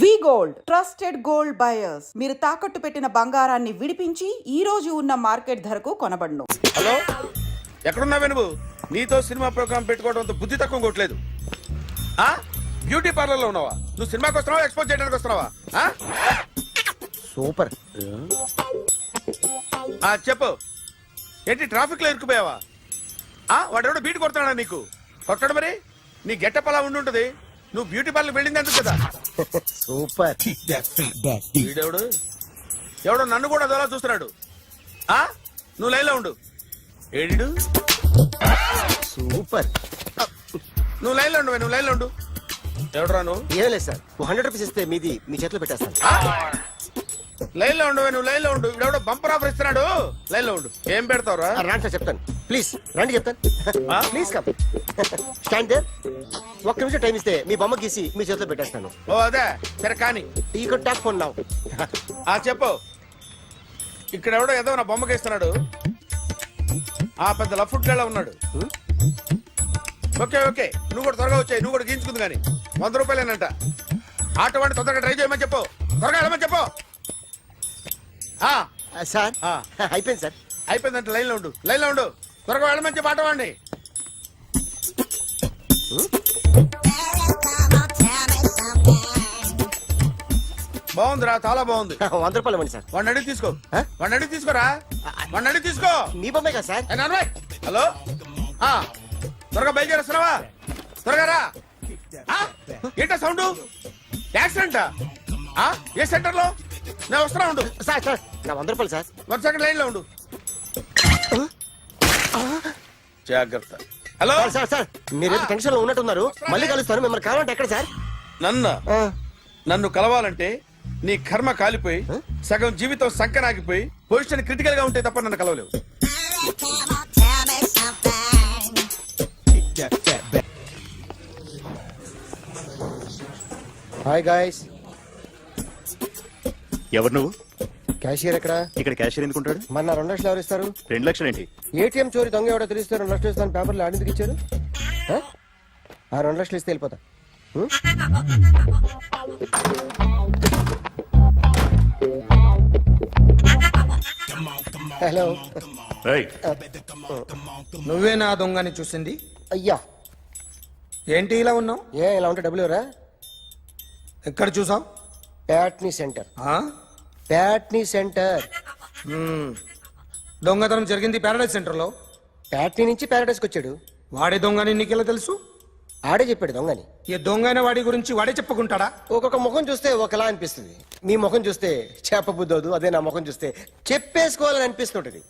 వి gold trusted gold buyers. మీరు తాకట్టు పెట్టిన బంగారాన్ని విడిపించి ఈ రోజు ఉన్న మార్కెట్ ధరకు కొనబడును. హలో, ఎక్కడున్నావే నువ్వు? నీతో సినిమా ప్రోగ్రామ్ పెట్టుకోవడంతో బుద్ధి తక్కువ కొట్టలేదు. బ్యూటీ పార్లర్ లో ఉన్నావా? నువ్వు సినిమాకి వస్తున్నావా, ఎక్స్పోజ్ చేయడానికి వస్తున్నావా? సూపర్. చెప్పు, ఏంటి ట్రాఫిక్ లో ఇరుక్కుపోయావా? వాడెవడో బీట్ కొడతాడా నీకు? కొట్టడు మరి. నీ గెట్టప్ అలా ఉండి ఉంటది. నువ్వు బ్యూటీ పార్లర్ వెళ్ళింది ఎందుకు కదా? సూపర్. వీడెవడు? ఎవడో నన్ను కూడా అదోలా చూస్తున్నాడు. నువ్వు లైన్ లో ఉండు. ఏడు సూపర్. నువ్వు లైన్ లో ఉండు, నువ్వు లైన్ లో ఉండు. ఎవడరా నువ్వు? ఏం లేదు సార్, 100 రూపీస్ ఇస్తే మీది మీ చేతిలో పెట్టేస్తాను. లైన్ లో ఉండు, నువ్వు లైన్ లో ఉండు. ఇవిడెవడో బంపర్ ఆఫర్ ఇస్తున్నాడు. లైన్ లో ఉండు. ఏం పెడతావురా? రాండి సార్, చెప్తాను. ప్లీజ్ రండి, చెప్తాను. Please come. Stand there. ఒక్క నిమిషం టైం ఇస్తే మీ బొమ్మ గీసి మీ చేతిలో పెట్టేస్తాను. ఓ అదే సరే కానీ. ఈ కుడ్ టాక్ ఫోన్ నౌ. చెప్పు. ఇక్కడ ఎవడో ఏదో నా బొమ్మకి ఇస్తున్నాడు. పెద్ద లఫుట్ గేళ ఉన్నాడు. ఓకే ఓకే, నువ్వు కూడా త్వరగా వచ్చాయి. నువ్వు కూడా గీంచుకుంది కానీ 100 రూపాయలేనంట. ఆటో వాడిని తొందరగా ట్రై చేయమని చెప్పు. త్వరగా వెళ్ళమని చెప్పు. సార్ అయిపోయింది సార్. అయిపోయిందంటే లైన్ లో ఉండు, లైన్ లో ఉండు. త్వరగా వెళ్ళమని చెప్పు ఆటో వాడిని. బాగుందిరా, చాలా బాగుంది. 100 రూపాయలు ఇవ్వండి సార్. వాడిని అడిగి తీసుకో. వాడిని అడిగి తీసుకోరా. వాడిని అడిగి తీసుకో. మీ బొమ్మే కదా సార్. హలో, త్వరగా బయలుదేరేస్తున్నావా? త్వరగా రా. ఏంటా సౌండ్? యాక్సిడెంట్? ఏ సెంటర్ లో? నేను వస్తున్నా ఉండు. సార్ సార్, నా 100 రూపాయలు సార్. 1 సెకండ్ లైన్ లో ఉండు. జాగ్రత్త. హలో సార్ సార్, మీరు టెన్షన్ లో ఉన్నట్టున్నారు. మళ్ళీ కలుస్తాను. మిమ్మల్ని కావాలంటే ఎక్కడ సార్? నన్ను కలవాలంటే నీ కర్మ కాలిపోయి సగం జీవితం సంకనాగిపోయి పొజిషన్ క్రిటికల్ గా ఉంటే తప్ప నన్ను కలవలేవు. Hi guys. ఎవరు నువ్వు? క్యాషియర్ ఎక్కడ? ఇక్కడ క్యాషియర్ ఎందుకుంటాడు? మన 2 లక్షలు ఎవరు ఇస్తారు? 2 లక్షలు ఏంటి? ఏటీఎం చోరీ దొంగ ఎవడో తెలిస్తే 2 లక్షలు ఇస్తాను పేపర్లు ఆడిందుకు ఇచ్చారు. 2 లక్షలు ఇస్తే వెళ్ళిపోతా. హలో. నువ్వే నా దొంగని చూసింది? అయ్యా, ఏంటి ఇలా ఉన్నావు? ఇలా ఉంటే డబ్బులు ఎవరా? ఎక్కడ చూసావు? ప్యాట్నీ సెంటర్. ప్యాట్నీ సెంటర్. దొంగతనం జరిగింది ప్యారడైజ్ సెంటర్ లో. ప్యాట్నీ నుంచి ప్యారడైజ్కి వచ్చాడు. వాడే దొంగని నీకెలా తెలుసు? ఆడే చెప్పాడు దొంగని. ఈ దొంగైన వాడి గురించి వాడే చెప్పుకుంటాడా? ఒక్కొక్క ముఖం చూస్తే ఒకలా అనిపిస్తుంది. మీ ముఖం చూస్తే చెప్పబుద్దోదు. అదే నా ముఖం చూస్తే చెప్పేసుకోవాలని అనిపిస్తుంటది.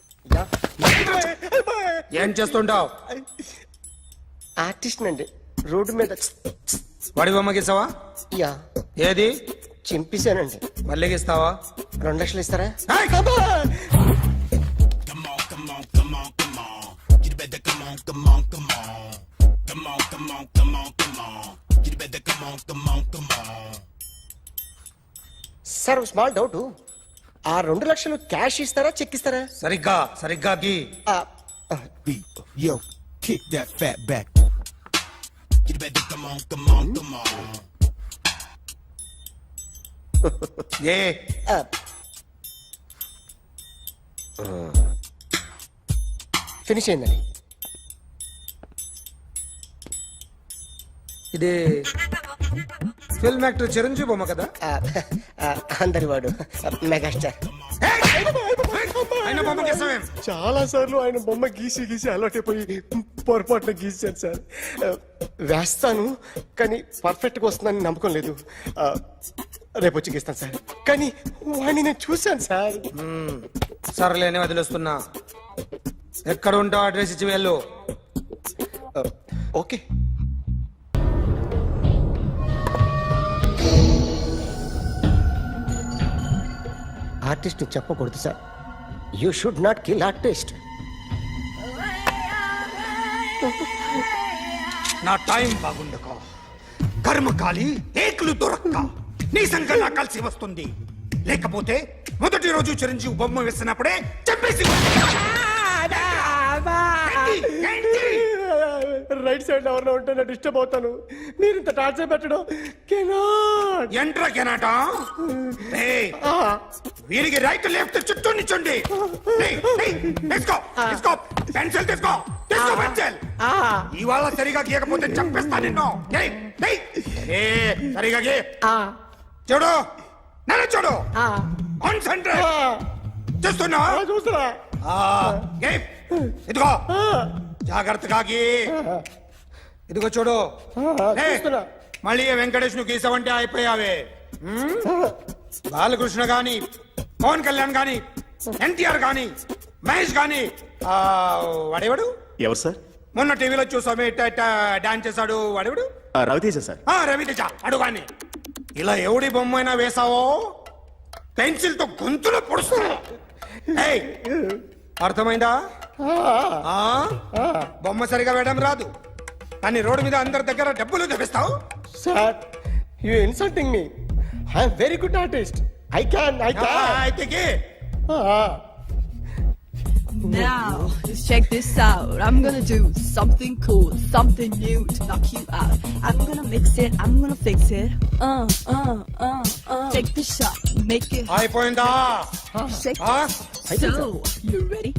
ఏం చేస్తుంటావు? ఆర్టిస్ట్ అండి. రోడ్డు మీద వాడి బొమ్మ గీసావా? యా. ఏది? చింపేశానండి. మళ్ళీ గీస్తావా? 2 లక్షలు ఇస్తారా? Sir, small doubt. 2 లక్షలు క్యాష్ ఇస్తారా, చెక్ ఇస్తారా? సరిగ్గా గీ. Yo, kick that fat back. You better come on. A finish అయిందండి. ఇది ఫిల్మ్ యాక్టర్ చిరంజీవి బొమ్మ కదా? అందరి వాడు మెగాస్టార్. ఆయన బొమ్మ గీసావేం? చాలా సార్లు ఆయన బొమ్మ గీసి అలవాటైపోయి పొరపాటున గీసాను సార్. వేస్తాను కానీ పర్ఫెక్ట్ గా వస్తుందని నమ్మకం లేదు. రేపు వచ్చి గీస్తాను సార్. కానీ వాడిని నేను చూశాను సార్. సర్లేని వదిలేస్తున్నా. ఎక్కడ ఉంటావు అడ్రస్ ఇచ్చి వెళ్ళు. ఓకే. ఆర్టిస్ట్ చెప్పకూడదు sir. You should not kill artist. నా టైం బాగుండక కర్మకాలి ఏకులు దొరక్క నీ సంఘటన కలిసి వస్తుంది. లేకపోతే మొదటి రోజు చిరంజీవి బొమ్మ వేసినప్పుడే చెప్పేసి రైట్ సైడ్ ఎవరినో ఉంటే నేను డిస్టర్బ్ అవుతాను. మీరు ఇంత టార్చర్ పెట్టడం కెనాట్. ఎంట్రా కెనాట వీరికి రైట్ లెఫ్ట్ చుట్టూ నిచ్చండి. తీసుకో పెన్సిల్ తీసుకో పెన్సిల్. ఇవాళ సరిగా గీయకపోతే చంపేస్తా నిన్ను. సరిగా గీ. చూడు నన్ను చూడు. కాన్సంట్రేట్ చూస్తున్నా. చూస్తున్నా. ఇదిగో జాగ్రత్తగా గీ. ఇదిగో చూడు. చూస్తున్నా. మళ్ళీ వెంకటేష్ ను గీసావంటే అయిపోయావే. బాలకృష్ణ గాని, పవన్ కళ్యాణ్ గాని, ఎన్టీఆర్ గాని, మహేష్ గాని, వాడేవాడు ఎవరు సార్? మొన్న టీవీలో చూసామే డాన్స్ చేశాడు వాడేవాడు? రవితేజ సార్. రవితేజ అడుగాని. ఇలా ఎవడి బొమ్మ అయినా వేసావో పెన్సిల్ తో గొంతులో పొడుస్తా. అర్థమైందా? బొమ్మ సరిగా వేయడం రాదు కానీ రోడ్డు మీద అందరి దగ్గర డబ్బులు తెప్పిస్తావు. Sir you insulting me. I'm very good artist. I can. అయితే Now, just check this out. I'm gonna do something cool, something new to knock you out. I'm gonna mix it, I'm gonna fix it. Take the shot, make it hot, అయిపోయిందా? shake it. So, you ready?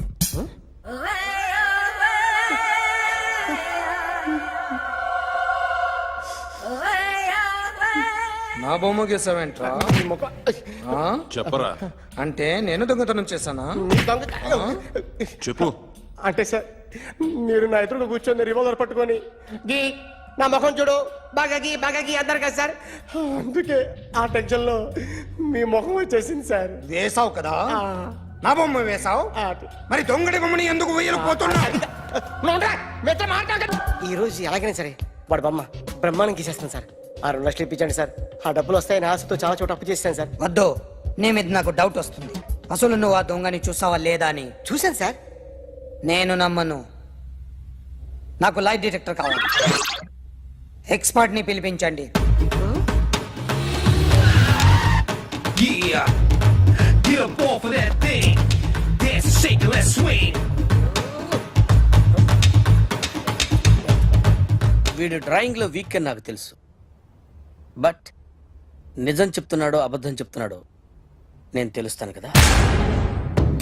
నా బొమ్మ గీసావేంట్రా? చెప్పరా. అంటే నేను దొంగతనం చేశానా? చెప్పు. అంటే సార్ మీరు నా ఎదురుగా కూర్చొని రివాల్వర్ పట్టుకొని గీ నా ముఖం చూడు బాగా గీ అన్నారు కదా సార్. అందుకే ఆ టెన్షన్ లో మీ ముఖం వచ్చేసింది సార్. వేసావు కదా, నా బొమ్మ వేసావు. మరి దొంగడి బొమ్మని ఎందుకు వేయలేకపోతున్నా? ఈ రోజు ఎలాగైనా సరే వాడు బొమ్మ బ్రహ్మాండం గీసేస్తాను సార్. 6 లక్షలు ఇప్పించండి సార్. ఆ డబ్బులు వస్తాయని ఆశతో చాలా చోట అప్పు చేస్తాను సార్. వద్దు, నీ మీద నాకు డౌట్ వస్తుంది. అసలు నువ్వు ఆ దొంగని చూసావా లేదా అని. చూశాను సార్. నేను నమ్మను. నాకు లైట్ డిటెక్టర్ కావాలి. ఎక్స్పర్ట్ ని పిలిపించండి. Yeah, get up off of that thing. Dance and shake and let's swing. వీడు డ్రాయింగ్ లో వీక్ అని నాకు తెలుసు. బట్ నిజం చెప్తున్నాడో అబద్ధం చెప్తున్నాడో నేను తెలుస్తాను కదా.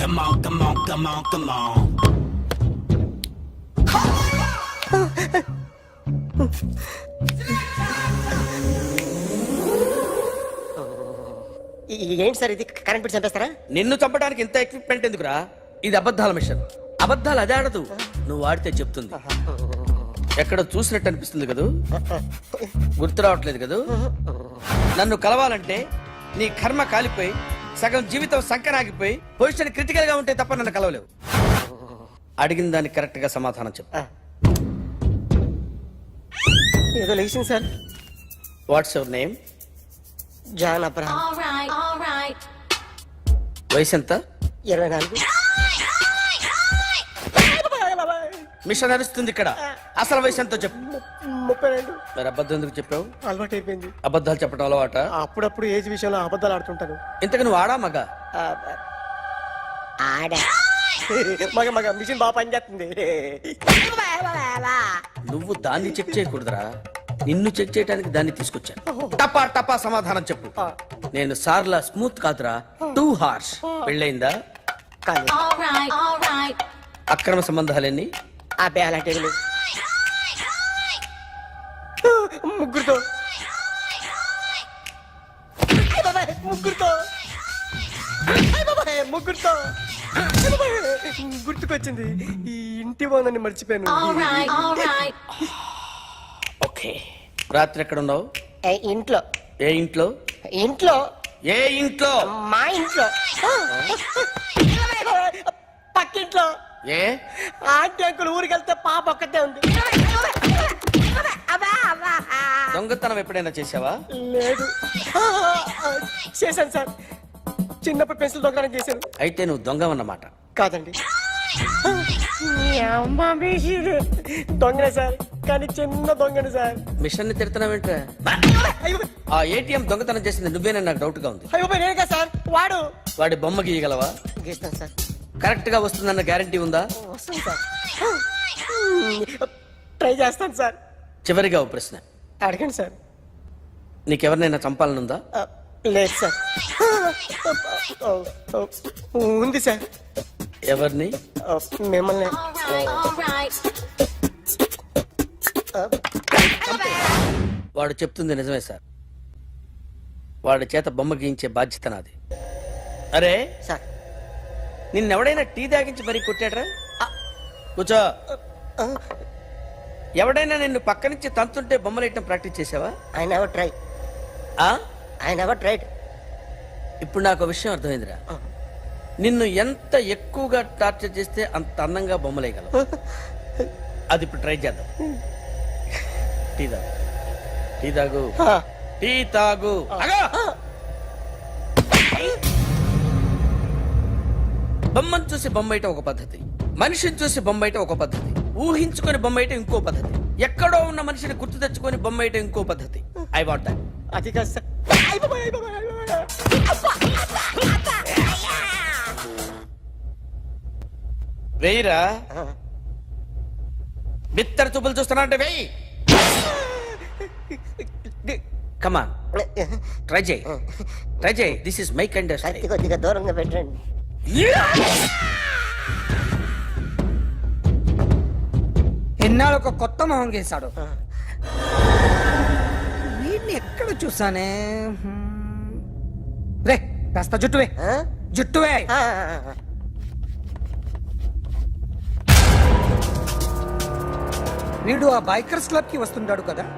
Come on, come on, come on, come on. ఏంటి సార్ ఇది? కరెంట్ పెట్టి చంపేస్తారా? నిన్ను చంపడానికి ఇంత ఎక్విప్మెంట్ ఎందుకురా? ఇది అబద్ధాల మిషన్. అబద్ధాలు అదే ఆడదు, నువ్వు ఆడితే చెప్తుంది. ఎక్కడ చూసినట్టు అనిపిస్తుంది కదూ? గుర్తు రావట్లేదు కదూ? నన్ను కలవాలంటే నీ కర్మ కాలిపోయి సగం జీవితం సంకరాగిపోయి పొజిషన్ క్రిటికల్ గా ఉంటే తప్ప నన్ను కలవలేవు. అడిగిన దానికి కరెక్ట్ గా సమాధానం చెప్పు. ఏదో లేచింది sir. What's your name? John Abraham. వయసు ఎంత? 24. మిషన్ నడుస్తుంది ఇక్కడ. అసలు వయసు ఎంతో చెప్పు. 32. మరి అబద్ధం ఎందుకు చెప్పావు? అలవాటు అయిపోయింది. అబద్ధాలు చెప్పడం అలవాట? అప్పుడప్పుడు ఏజ్ విషయంలో అబద్ధాలు ఆడుతుంటాను. ఇంతకు నువ్వు ఆడా మగ? ఆడా. మగ మిషన్ బాగా పనిచేస్తుంది. నువ్వు దాన్ని చెక్ చేయకూడదురా, నిన్ను చెక్ చేయడానికి దాన్ని తీసుకొచ్చాను. టపా టపా సమాధానం చెప్పు. నేను సార్లా స్మూత్ కాదురా, టూ హార్ష్. పెళ్ళయిందా? కానీ అక్రమ సంబంధాలన్నీ? అబ్బే అలాంటి ముగ్గురుతో గుర్తుకొచ్చింది. ఈ ఇంటి వాళ్ళని మర్చిపోయాను. ఓకే. రాత్రి ఎక్కడ ఉన్నావు? ఇంట్లో. ఏ ఇంట్లో? ఇంట్లో. ఏ ఇంట్లో? మా ఇంట్లో. పక్కింట్లో. ఏ ఆంటీ అంకుల్ ఊరికి వెళ్తే పాప ఒక్కతే ఉంది. దొంగతనం ఎప్పుడైనా చేసావా? లేదు. చేశాను సార్. చిన్నప్పుడు పెన్సిల్ దొంగతనం చేశాను. అయితే నువ్వు దొంగవన్నమాట. కాదండి, దొంగనే సార్, కానీ చిన్న దొంగని సార్. మిషన్ ని తిడుతున్నావేంట్రా? ఆ ఏటీఎం దొంగతనం చేసింది నువ్వేనని నాకు డౌట్ గా ఉంది. అయ్యో నేను కదా సార్. వాడి బొమ్మ గీయగలవా? గీస్తాను సార్. కరెక్ట్ గా వస్తుందన్న గ్యారంటీ ఉందా? వస్తుంది సార్. ట్రై చేస్తాను సార్. చివరిగా ఓ ప్రశ్న, అడగండి సార్. నీకెవరినైనా చంపాలనుందా? లేదు సార్. ఉంది సార్. ఎవరిని? మిమ్మల్ని. వాడు చెప్తుంది నిజమే సార్. వాడి చేత బొమ్మ గీయించే బాధ్యత నాది. అరే సార్. నిన్నెవడైనా టీ తాగించి మరీ కొట్టాడ్రా? కూర్చో. ఎవడైనా నిన్ను పక్క నుంచి తంతుంటే బొమ్మలేయటం ప్రాక్టీస్ చేసావా? I never try. I never tried. ఇప్పుడు నాకు విషయం అర్థమైందిరా. నిన్ను ఎంత ఎక్కువగా టార్చర్ చేస్తే అంత అందంగా బొమ్మలేయగలవు. అది ఇప్పుడు ట్రై చేద్దాం. టీ తాగు, టీ తాగు, టీ తాగు. అగా! బొమ్మను చూసి బొమ్మేయటం ఒక పద్ధతి, మనిషిని చూసి బొమ్మేయటం ఒక పద్ధతి, ఊహించుకొని బొమ్మేయటం ఇంకో పద్ధతి, ఎక్కడో ఉన్న మనిషిని గుర్తు తెచ్చుకొని బొమ్మేయటం ఇంకో పద్ధతి. I want that. అది కాదు సార్. వెయ్యిరా. బిత్తర చూపులు చూస్తున్నా అంటే వెయ్యి. కమాన్, ట్రై చేయి, ట్రై చేయి. This is my kind of style. కొద్దిగా దూరంగా పెట్టండి. ఎన్నాళ్ళు ఒక కొత్త మొహం గీశాడు. వీడిని ఎక్కడ చూసానే? రే కాస్త జుట్టువే, జుట్టువే. వీడు ఆ బైకర్స్ క్లబ్ కి వస్తుంటాడు కదా.